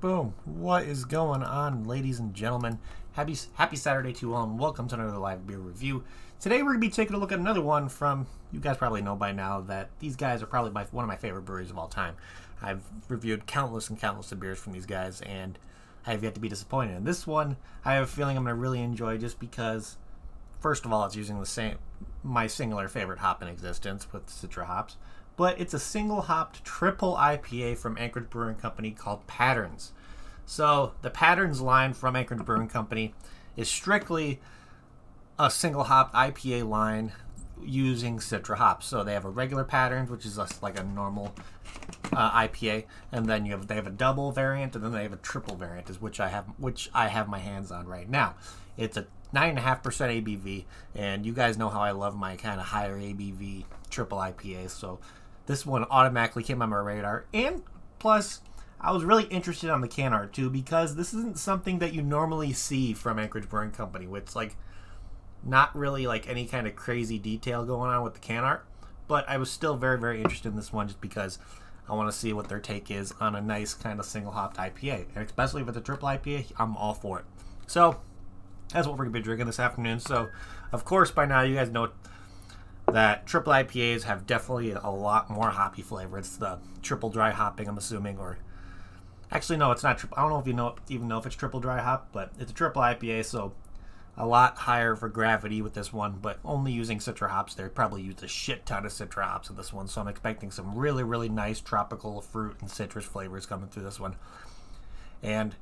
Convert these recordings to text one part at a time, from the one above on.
Boom. What is going on, ladies and gentlemen? Happy Saturday to you all, and welcome to another live beer review. Today we're going to be taking a look at another one from, you guys probably know by now that these guys are probably one of my favorite breweries of all time. I've reviewed countless and countless of beers from these guys, and I have yet to be disappointed. And this one, I have a feeling I'm going to really enjoy just because, first of all, it's using my singular favorite hop in existence with Citra hops. But it's a single-hopped triple IPA from Anchorage Brewing Company called Patterns. So the Patterns line from Anchorage Brewing Company is strictly a single-hopped IPA line using Citra hops. So they have a regular Patterns, which is like a normal IPA, and then they have a double variant, and then they have a triple variant, which I have my hands on right now. It's a 9.5% ABV, and you guys know how I love my kind of higher ABV triple IPAs. So this one automatically came on my radar, and plus I was really interested on the can art too, because this isn't something that you normally see from Anchorage Brewing Company. It's like not really like any kind of crazy detail going on with the can art, but I was still very, very interested in this one just because I want to see what their take is on a nice kind of single hopped IPA. And especially if it's a triple IPA, I'm all for it. So that's what we're going to be drinking this afternoon. So, of course, by now you guys know that triple IPAs have definitely a lot more hoppy flavor. It's the triple dry hopping, I'm assuming, or actually no, it's not triple. I don't know if you even know if it's triple dry hop, but it's a triple IPA, so a lot higher for gravity with this one, but only using Citra hops. They probably used a shit ton of Citra hops in this one, so I'm expecting some really, really nice tropical fruit and citrus flavors coming through this one. And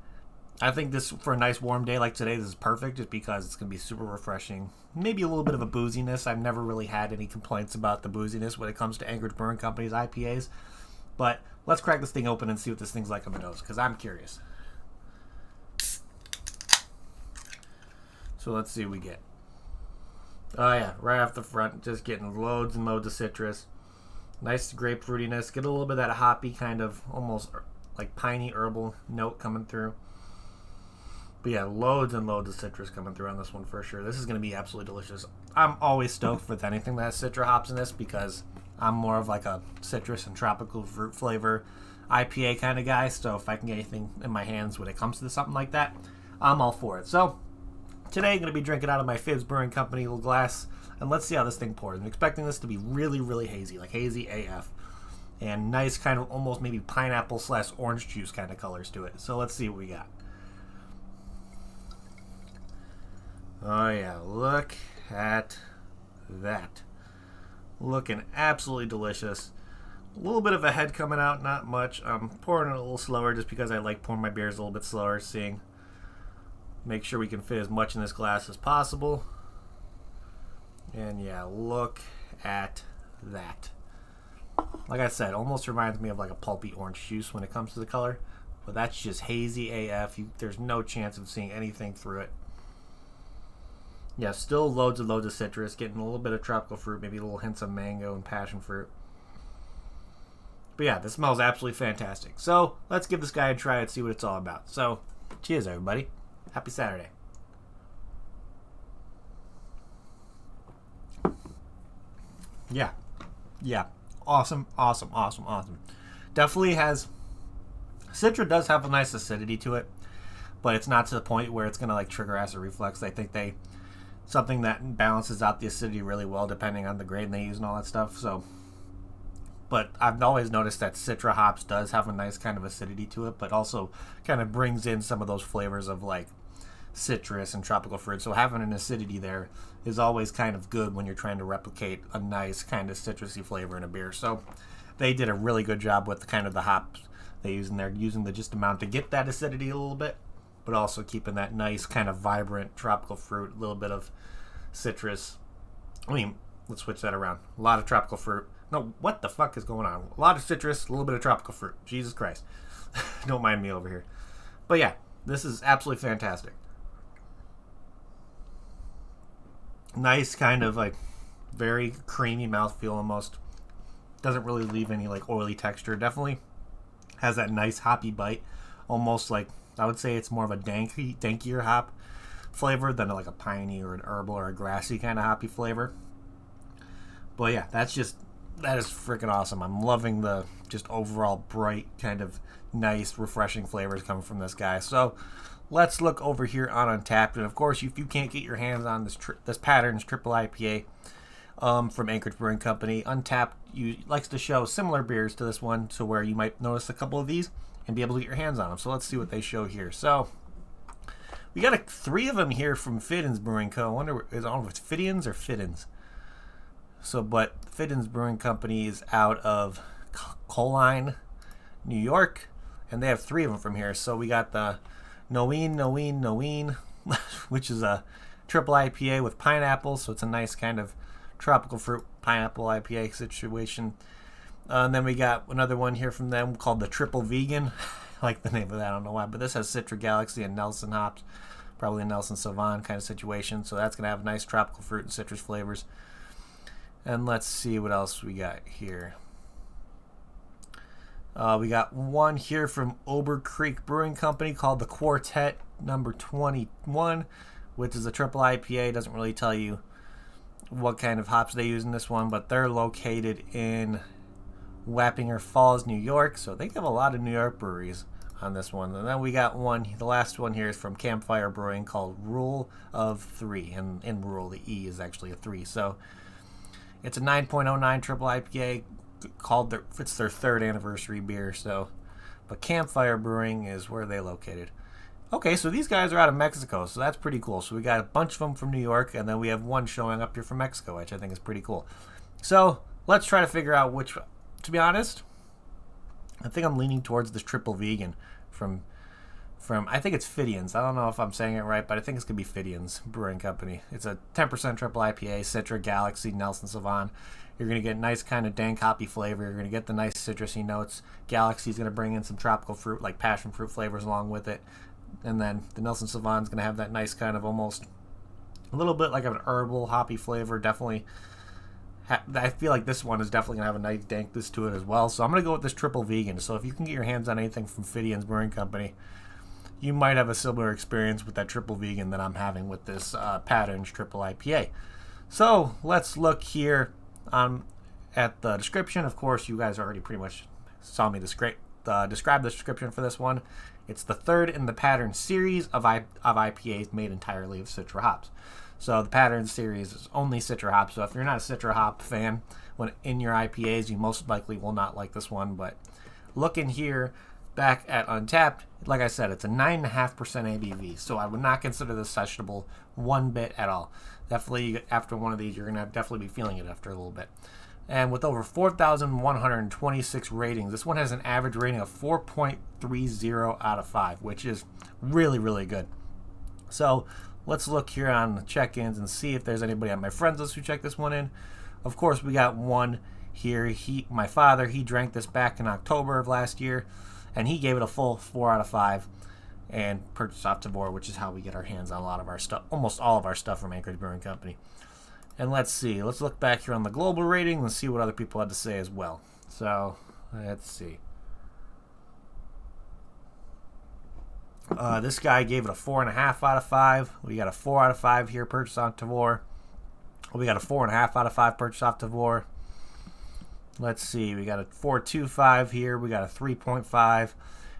I think this, for a nice warm day like today, this is perfect just because it's going to be super refreshing. Maybe a little bit of a booziness. I've never really had any complaints about the booziness when it comes to Anchorage Brewing Company's IPAs. But let's crack this thing open and see what this thing's like on the nose, because I'm curious. So let's see what we get. Oh yeah, right off the front, just getting loads and loads of citrus. Nice grape fruitiness. Get a little bit of that hoppy kind of almost like piney herbal note coming through. But yeah, loads and loads of citrus coming through on this one for sure. This is going to be absolutely delicious. I'm always stoked with anything that has citra hops in this because I'm more of like a citrus and tropical fruit flavor IPA kind of guy. So if I can get anything in my hands when it comes to something like that, I'm all for it. So today I'm going to be drinking out of my Fizz Brewing Company little glass, and let's see how this thing pours. I'm expecting this to be really, really hazy, like hazy AF. And nice kind of almost maybe pineapple / orange juice kind of colors to it. So let's see what we got. Oh yeah, look at that. Looking absolutely delicious. A little bit of a head coming out, not much. I'm pouring it a little slower just because I like pouring my beers a little bit slower, make sure we can fit as much in this glass as possible. And yeah, look at that. Like I said, almost reminds me of like a pulpy orange juice when it comes to the color. But that's just hazy AF. There's no chance of seeing anything through it. Yeah, still loads and loads of citrus. Getting a little bit of tropical fruit, maybe little hints of mango and passion fruit. But yeah, this smells absolutely fantastic. So let's give this guy a try and see what it's all about. So cheers, everybody. Happy Saturday. Yeah. Awesome. Definitely has... Citra does have a nice acidity to it, but it's not to the point where it's going to like trigger acid reflux. I think something that balances out the acidity really well depending on the grain they use and all that stuff. So, but I've always noticed that Citra hops does have a nice kind of acidity to it, but also kind of brings in some of those flavors of like citrus and tropical fruit. So having an acidity there is always kind of good when you're trying to replicate a nice kind of citrusy flavor in a beer. So they did a really good job with the kind of the hops they use in there, using the just amount to get that acidity a little bit, but also keeping that nice kind of vibrant tropical fruit, a little bit of citrus. I mean, let's switch that around. A lot of tropical fruit. No, what the fuck is going on? A lot of citrus, a little bit of tropical fruit. Jesus Christ. Don't mind me over here. But yeah, this is absolutely fantastic. Nice kind of like very creamy mouthfeel almost. Doesn't really leave any like oily texture. Definitely has that nice hoppy bite. Almost like, I would say it's more of a dankier hop flavor than like a piney or an herbal or a grassy kind of hoppy flavor. But yeah, that is freaking awesome. I'm loving the just overall bright kind of nice refreshing flavors coming from this guy. So let's look over here on Untapped. And of course, if you can't get your hands on this Pattern's Triple IPA from Anchorage Brewing Company, Untapped likes to show similar beers to this one, so where you might notice a couple of these and be able to get your hands on them. So let's see what they show here. So we got 3 of them here from Fiddins Brewing Co. I don't know if it's Fiddins or Fiddins. So, but Fiddins Brewing Company is out of Colline, New York, and they have 3 of them from here. So we got the Noeen, which is a triple IPA with pineapple, so it's a nice kind of tropical fruit pineapple IPA situation. And then we got another one here from them called the Triple Vegan. I like the name of that, I don't know why, but this has Citra Galaxy and Nelson hops, probably a Nelson Sauvin kind of situation, so that's going to have nice tropical fruit and citrus flavors. And let's see what else we got here. We got one here from Ober Creek Brewing Company called the Quartet number 21, which is a triple IPA. Doesn't really tell you what kind of hops they use in this one, but they're located in Wappinger Falls, New York. So they have a lot of New York breweries on this one. And then we got one, the last one here is from Campfire Brewing called Rule of 3. And in Rule, the E is actually a 3. So it's a 9.09 triple IPA it's their 3rd anniversary beer. So, but Campfire Brewing is where they located. Okay, so these guys are out of Mexico, so that's pretty cool. So we got a bunch of them from New York, and then we have one showing up here from Mexico, which I think is pretty cool. So let's try to figure out which. To be honest, I think I'm leaning towards this triple vegan from I think it's Fidian's. I don't know if I'm saying it right, but I think it's gonna be Fidian's Brewing Company. It's a 10% triple IPA, Citra, Galaxy, Nelson Sauvin. You're gonna get nice kind of dank hoppy flavor. You're gonna get the nice citrusy notes. Galaxy's gonna bring in some tropical fruit like passion fruit flavors along with it. And then the Nelson Sauvin is going to have that nice kind of almost a little bit like an herbal hoppy flavor. Definitely, I feel like this one is definitely going to have a nice dankness to it as well. So I'm going to go with this triple vegan. So if you can get your hands on anything from Fidian's Brewing Company, you might have a similar experience with that triple vegan that I'm having with this Patterns triple IPA. So let's look here at the description. Of course, you guys already pretty much saw me describe the description for this one. It's the 3rd in the Pattern series of IPAs made entirely of Citra hops. So the Pattern series is only Citra hops. So if you're not a Citra hop fan when in your IPAs, you most likely will not like this one. But looking here back at Untapped, like I said, it's a 9.5% ABV. So I would not consider this sessionable one bit at all. Definitely after one of these, you're going to definitely be feeling it after a little bit. And with over 4,126 ratings, this one has an average rating of 4.30 out of 5, which is really, really good. So let's look here on the check-ins and see if there's anybody on my friends list who checked this one in. Of course, we got one here. My father, he drank this back in October of last year, and he gave it a full 4 out of 5 and purchased off Tavor, which is how we get our hands on a lot of our stuff, almost all of our stuff from Anchorage Brewing Company. And let's see. Let's look back here on the global rating and see what other people had to say as well. So, let's see. This guy gave it a 4.5 out of 5. We got a 4 out of 5 here purchased on Tavor. We got a 4.5 out of 5 purchased off Tavor. Let's see. We got a 4.25 here. We got a 3.5.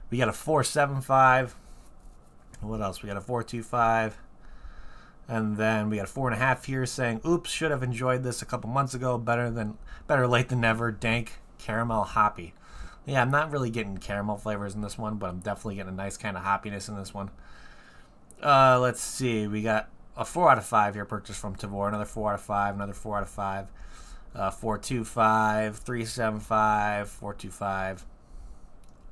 We got a 4.75. What else? We got a 4.25. And then we got a 4.5 here saying, oops, should have enjoyed this a couple months ago. Better late than never. Dank caramel hoppy. Yeah, I'm not really getting caramel flavors in this one, but I'm definitely getting a nice kind of hoppiness in this one. Let's see. We got a 4 out of 5 here purchased from Tavor. Another 4 out of 5. Another 4 out of 5. 4.25. 3.75. 4.25.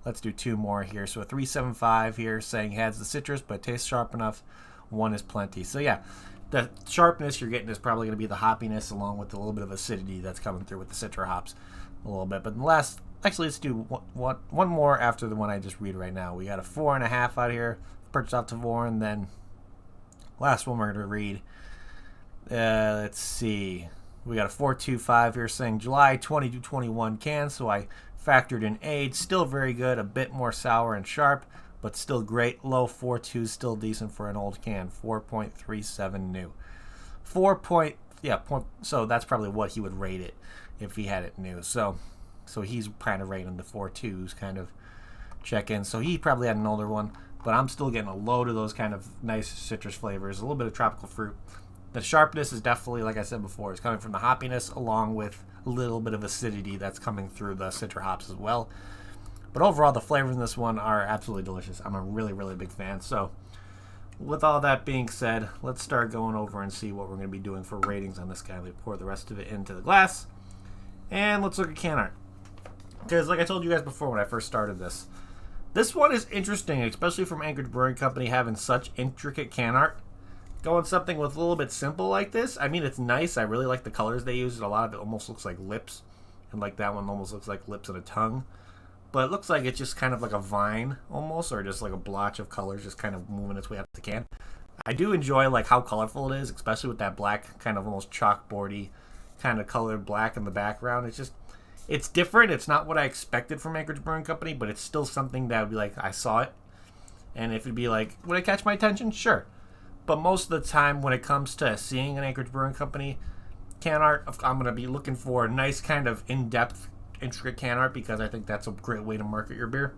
Let's do 2 more here. So a 3.75 here saying has the citrus but tastes sharp enough. 1 is plenty. So yeah, the sharpness you're getting is probably going to be the hoppiness along with a little bit of acidity that's coming through with the Citra hops a little bit. But actually let's do one more after the one I just read right now. We got a 4.5 out here, purchased off Tavor, and then last one we're going to read. Let's see. We got a 4.25 here saying July 2021 can, so I factored in age. Still very good, a bit more sour and sharp, but still great. Low 4.2, still decent for an old can. 4.37 new. So that's probably what he would rate it if he had it new. So he's kind of rating the 4.2s kind of check in. So he probably had an older one, but I'm still getting a load of those kind of nice citrus flavors, a little bit of tropical fruit. The sharpness is definitely, like I said before, is coming from the hoppiness along with a little bit of acidity that's coming through the Citra hops as well. But overall, the flavors in this one are absolutely delicious. I'm a really, really big fan. So with all that being said, let's start going over and see what we're going to be doing for ratings on this guy. We pour the rest of it into the glass. And let's look at can art. Because like I told you guys before when I first started this one is interesting, especially from Anchorage Brewing Company having such intricate can art. Going something with a little bit simple like this, I mean, it's nice. I really like the colors they use. A lot of it almost looks like lips. And like that one almost looks like lips and a tongue. But it looks like it's just kind of like a vine almost, or just like a blotch of colors just kind of moving its way up the can. I do enjoy like how colorful it is, especially with that black kind of almost chalkboardy kind of colored black in the background. It's different. It's not what I expected from Anchorage Brewing Company, but it's still something that would be like, I saw it. And if it'd be like, would it catch my attention? Sure. But most of the time when it comes to seeing an Anchorage Brewing Company can art, I'm going to be looking for a nice kind of in-depth intricate can art because I think that's a great way to market your beer.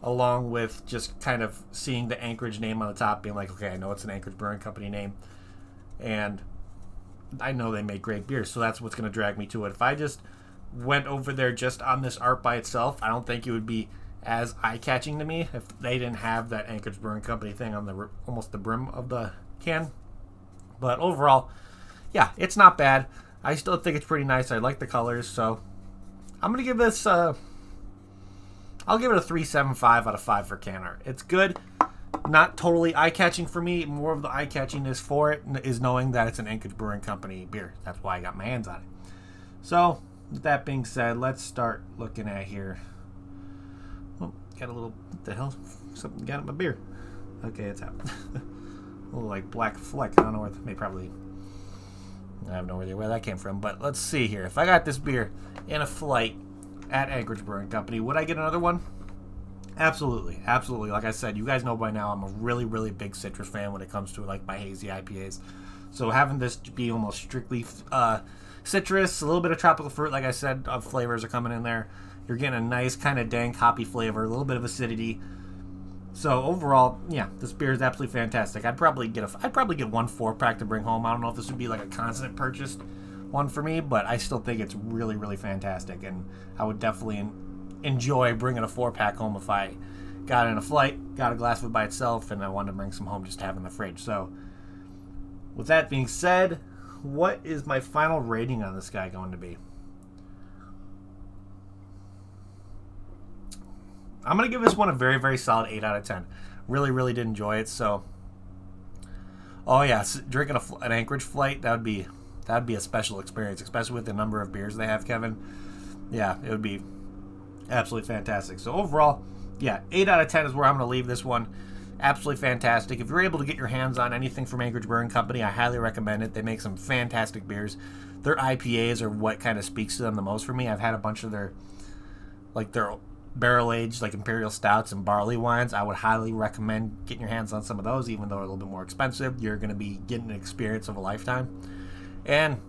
Along with just kind of seeing the Anchorage name on the top, being like, okay, I know it's an Anchorage Brewing Company name, and I know they make great beer, so that's what's going to drag me to it. If I just went over there just on this art by itself, I don't think it would be as eye-catching to me if they didn't have that Anchorage Brewing Company thing on the almost the brim of the can. But overall, yeah, it's not bad. I still think it's pretty nice. I like the colors, so I'm going to give this... I'll give it a 3.75 out of 5 for can art. It's good. Not totally eye-catching for me. More of the eye-catchingness for it is knowing that it's an Anchorage Brewing Company beer. That's why I got my hands on it. So, with that being said, let's start looking at here. Oh, got a little... What the hell? Something got in my beer. Okay, it's out. A little, like, black fleck. I don't know where... I have no idea where that came from. But let's see here. If I got this beer in a flight at Anchorage Brewing Company, would I get another one? Absolutely. Absolutely. Like I said, you guys know by now I'm a really, really big citrus fan when it comes to like my hazy IPAs. So having this be almost strictly citrus, a little bit of tropical fruit, like I said, flavors are coming in there. You're getting a nice kind of dank hoppy flavor, a little bit of acidity. So overall, yeah, this beer is absolutely fantastic. I'd probably get one 4-pack to bring home. I don't know if this would be like a constant purchase one for me, but I still think it's really, really fantastic, and I would definitely enjoy bringing a 4-pack home if I got in a flight, got a glass of it by itself, and I wanted to bring some home just to have in the fridge. So with that being said, what is my final rating on this guy going to be? I'm going to give this one a very, very solid 8 out of 10. Really, really did enjoy it. So, oh yeah, drinking an Anchorage flight, that'd be a special experience, especially with the number of beers they have, Kevin. Yeah, it would be absolutely fantastic. So overall, yeah, 8 out of 10 is where I'm going to leave this one. Absolutely fantastic. If you're able to get your hands on anything from Anchorage Brewing Company, I highly recommend it. They make some fantastic beers. Their IPAs are what kind of speaks to them the most for me. I've had a bunch of their barrel-aged, like Imperial Stouts and barley wines. I would highly recommend getting your hands on some of those, even though they're a little bit more expensive. You're going to be getting an experience of a lifetime. And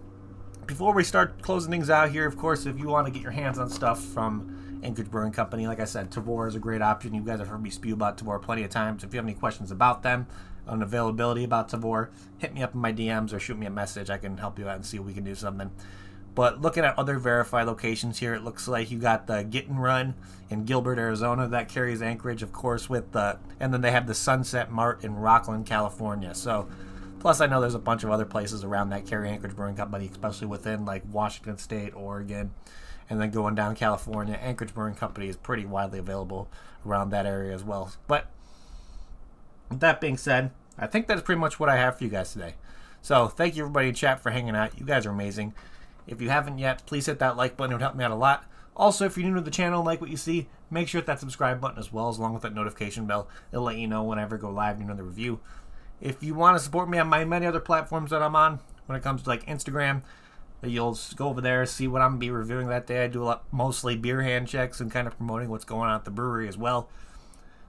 before we start closing things out here, of course, if you want to get your hands on stuff from Anchorage Brewing Company, like I said, Tavour is a great option. You guys have heard me spew about Tavour plenty of times. If you have any questions about them, on availability about Tavour, hit me up in my DMs or shoot me a message. I can help you out and see if we can do something. But looking at other verified locations here, it looks like you got the Get and Run in Gilbert, Arizona. That carries Anchorage, of course, and then they have the Sunset Mart in Rockland, California. So, plus I know there's a bunch of other places around that carry Anchorage Brewing Company, especially within like Washington State, Oregon, and then going down California. Anchorage Brewing Company is pretty widely available around that area as well. But with that being said, I think that's pretty much what I have for you guys today. So thank you everybody in chat for hanging out. You guys are amazing. If you haven't yet, please hit that like button. It would help me out a lot. Also, if you're new to the channel and like what you see, make sure to hit that subscribe button as well, along with that notification bell. It'll let you know whenever I go live and another review. If you want to support me on my many other platforms that I'm on, when it comes to like Instagram, you'll go over there, see what I'm going to be reviewing that day. I do mostly beer hand checks and kind of promoting what's going on at the brewery as well.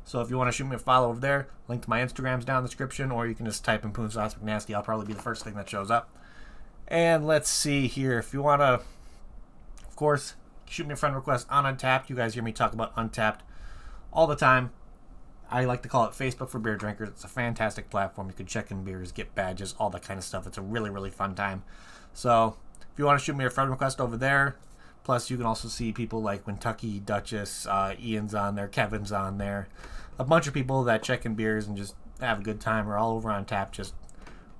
So if you want to shoot me a follow over there, link to my Instagram's down in the description, or you can just type in Poon Sauce McNasty. I'll probably be the first thing that shows up. And let's see here. If you want to, of course, shoot me a friend request on Untapped. You guys hear me talk about Untapped all the time. I like to call it Facebook for beer drinkers. It's a fantastic platform. You can check in beers, get badges, all that kind of stuff. It's a really, really fun time. So if you want to shoot me a friend request over there, plus you can also see people like Kentucky Duchess, Ian's on there, Kevin's on there. A bunch of people that check in beers and just have a good time. We're all over Untapped, just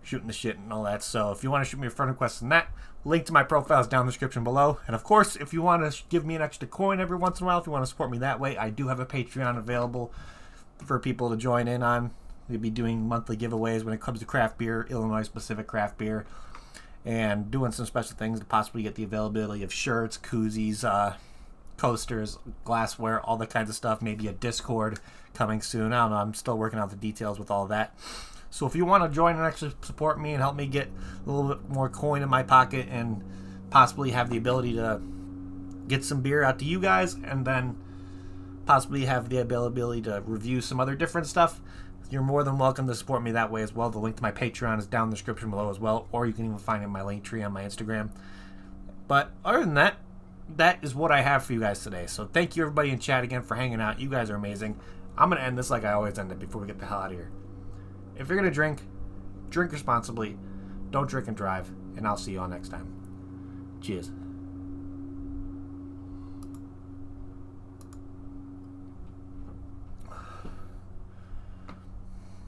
shooting the shit and all that. So if you want to shoot me a friend request on that, link to my profile is down in the description below. And of course, if you want to give me an extra coin every once in a while, if you want to support me that way, I do have a Patreon available for people to join in on. We'll be doing monthly giveaways when it comes to craft beer, Illinois specific craft beer, and doing some special things to possibly get the availability of shirts, koozies, coasters, glassware, all that kinds of stuff. Maybe a Discord coming soon. I don't know. I'm still working out the details with all that. So if you want to join and actually support me and help me get a little bit more coin in my pocket and possibly have the ability to get some beer out to you guys, and then possibly have the ability to review some other different stuff, you're more than welcome to support me that way as well. The link to my Patreon is down in the description below as well, or you can even find it in my link tree on my Instagram. But other than that, that is what I have for you guys today. So thank you everybody in chat again for hanging out. You guys are amazing. I'm going to end this like I always end it before we get the hell out of here. If you're going to drink responsibly. Don't drink and drive. And I'll see you all next time. Cheers.